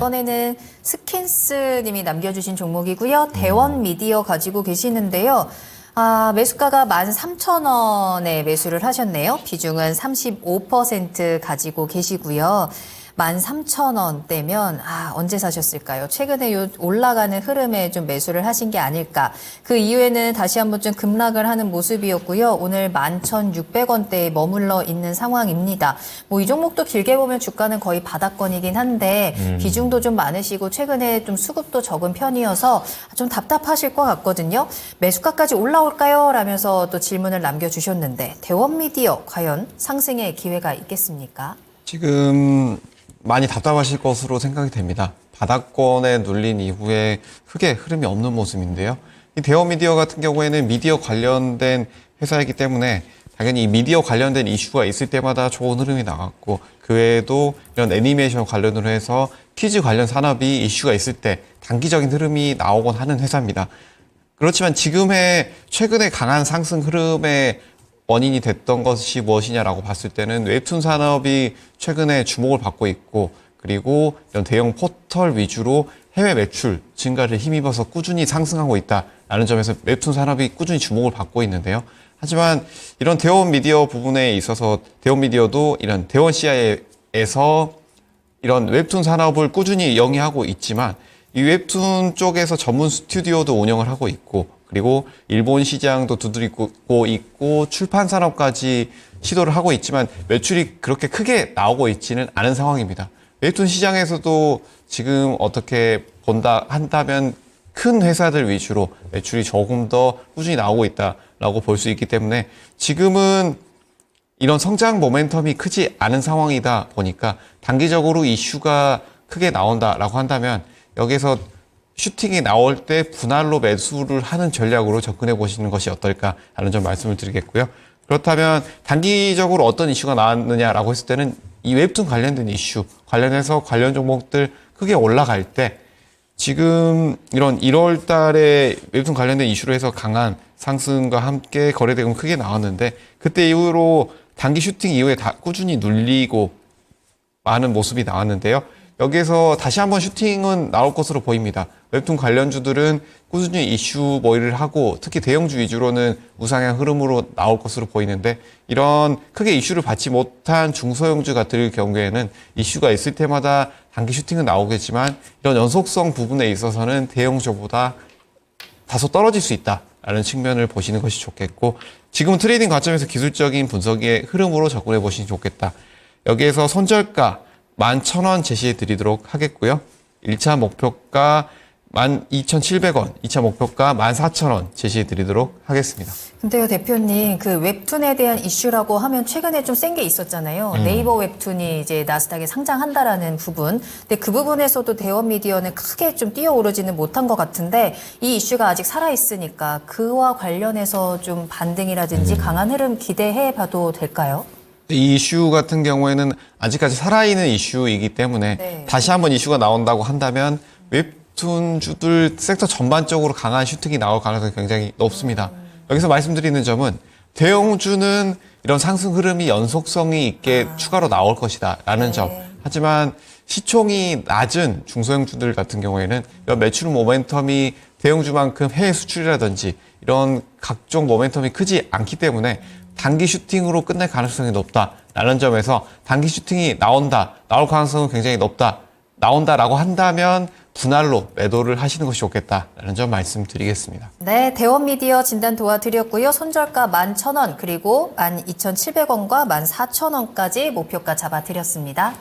이번에는 스킨스님이 남겨주신 종목이고요. 대원 미디어 가지고 계시는데요. 매수가가 13,000원에 매수를 하셨네요. 비중은 35% 가지고 계시고요. 13,000원대면 언제 사셨을까요? 최근에 올라가는 흐름에 좀 매수를 하신 게 아닐까. 그 이후에는 다시 한번 좀 급락을 하는 모습이었고요. 오늘 11,600원대에 머물러 있는 상황입니다. 이 종목도 길게 보면 주가는 거의 바닥권이긴 한데 비중도 좀 많으시고 최근에 좀 수급도 적은 편이어서 좀 답답하실 것 같거든요. 매수가까지 올라올까요? 라면서 또 질문을 남겨주셨는데 대원미디어 과연 상승의 기회가 있겠습니까? 지금 많이 답답하실 것으로 생각이 됩니다. 바닥권에 눌린 이후에 크게 흐름이 없는 모습인데요. 이 대원미디어 같은 경우에는 미디어 관련된 회사이기 때문에 당연히 이 미디어 관련된 이슈가 있을 때마다 좋은 흐름이 나왔고, 그 외에도 이런 애니메이션 관련으로 해서 퀴즈 관련 산업이 이슈가 있을 때 단기적인 흐름이 나오곤 하는 회사입니다. 그렇지만 지금의 최근에 강한 상승 흐름의 원인이 됐던 것이 무엇이냐라고 봤을 때는 웹툰 산업이 최근에 주목을 받고 있고, 그리고 이런 대형 포털 위주로 해외 매출 증가를 힘입어서 꾸준히 상승하고 있다라는 점에서 웹툰 산업이 꾸준히 주목을 받고 있는데요. 하지만 이런 대원 미디어 부분에 있어서 대원 미디어도 이런 대원 CI에서 이런 웹툰 산업을 꾸준히 영위하고 있지만 이 웹툰 쪽에서 전문 스튜디오도 운영을 하고 있고, 그리고 일본 시장도 두드리고 있고 출판 산업까지 시도를 하고 있지만 매출이 그렇게 크게 나오고 있지는 않은 상황입니다. 웹툰 시장에서도 지금 어떻게 본다 한다면 큰 회사들 위주로 매출이 조금 더 꾸준히 나오고 있다라고 볼 수 있기 때문에 지금은 이런 성장 모멘텀이 크지 않은 상황이다 보니까 단기적으로 이슈가 크게 나온다라고 한다면 여기서 슈팅이 나올 때 분할로 매수를 하는 전략으로 접근해 보시는 것이 어떨까 하는 점 말씀을 드리겠고요. 그렇다면 단기적으로 어떤 이슈가 나왔느냐라고 했을 때는 이 웹툰 관련된 이슈 관련해서 관련 종목들 크게 올라갈 때 지금 이런 1월 달에 웹툰 관련된 이슈로 해서 강한 상승과 함께 거래대금 크게 나왔는데 그때 이후로 단기 슈팅 이후에 다 꾸준히 눌리고 많은 모습이 나왔는데요. 여기에서 다시 한번 슈팅은 나올 것으로 보입니다. 웹툰 관련주들은 꾸준히 이슈 모의를 하고 특히 대형주 위주로는 우상향 흐름으로 나올 것으로 보이는데 이런 크게 이슈를 받지 못한 중소형주 같은 경우에는 이슈가 있을 때마다 단기 슈팅은 나오겠지만 이런 연속성 부분에 있어서는 대형주보다 다소 떨어질 수 있다라는 측면을 보시는 것이 좋겠고, 지금은 트레이딩 관점에서 기술적인 분석의 흐름으로 접근해 보시면 좋겠다. 여기에서 손절가 11,000원 제시해 드리도록 하겠고요. 1차 목표가 12,700원, 2차 목표가 14,000원 제시해 드리도록 하겠습니다. 근데요, 대표님, 그 웹툰에 대한 이슈라고 하면 최근에 좀 센 게 있었잖아요. 네이버 웹툰이 이제 나스닥에 상장한다라는 부분. 근데 그 부분에서도 대원 미디어는 크게 좀 뛰어오르지는 못한 것 같은데 이 이슈가 아직 살아있으니까 그와 관련해서 좀 반등이라든지 강한 흐름 기대해 봐도 될까요? 이 이슈 같은 경우에는 아직까지 살아있는 이슈이기 때문에 다시 한번 이슈가 나온다고 한다면 웹툰주들 섹터 전반적으로 강한 슈팅이 나올 가능성이 굉장히 높습니다. 여기서 말씀드리는 점은 대형주는 이런 상승 흐름이 연속성이 있게 추가로 나올 것이다 라는 점. 하지만 시총이 낮은 중소형주들 같은 경우에는 이런 매출 모멘텀이 대형주만큼 해외 수출이라든지 이런 각종 모멘텀이 크지 않기 때문에 단기 슈팅으로 끝날 가능성이 높다라는 점에서 단기 슈팅이 나올 가능성은 굉장히 나온다라고 한다면 분할로 매도를 하시는 것이 좋겠다라는 점 말씀드리겠습니다. 네, 대원미디어 진단 도와드렸고요. 손절가 11,000원 그리고 12,700원과 14,000원까지 목표가 잡아드렸습니다.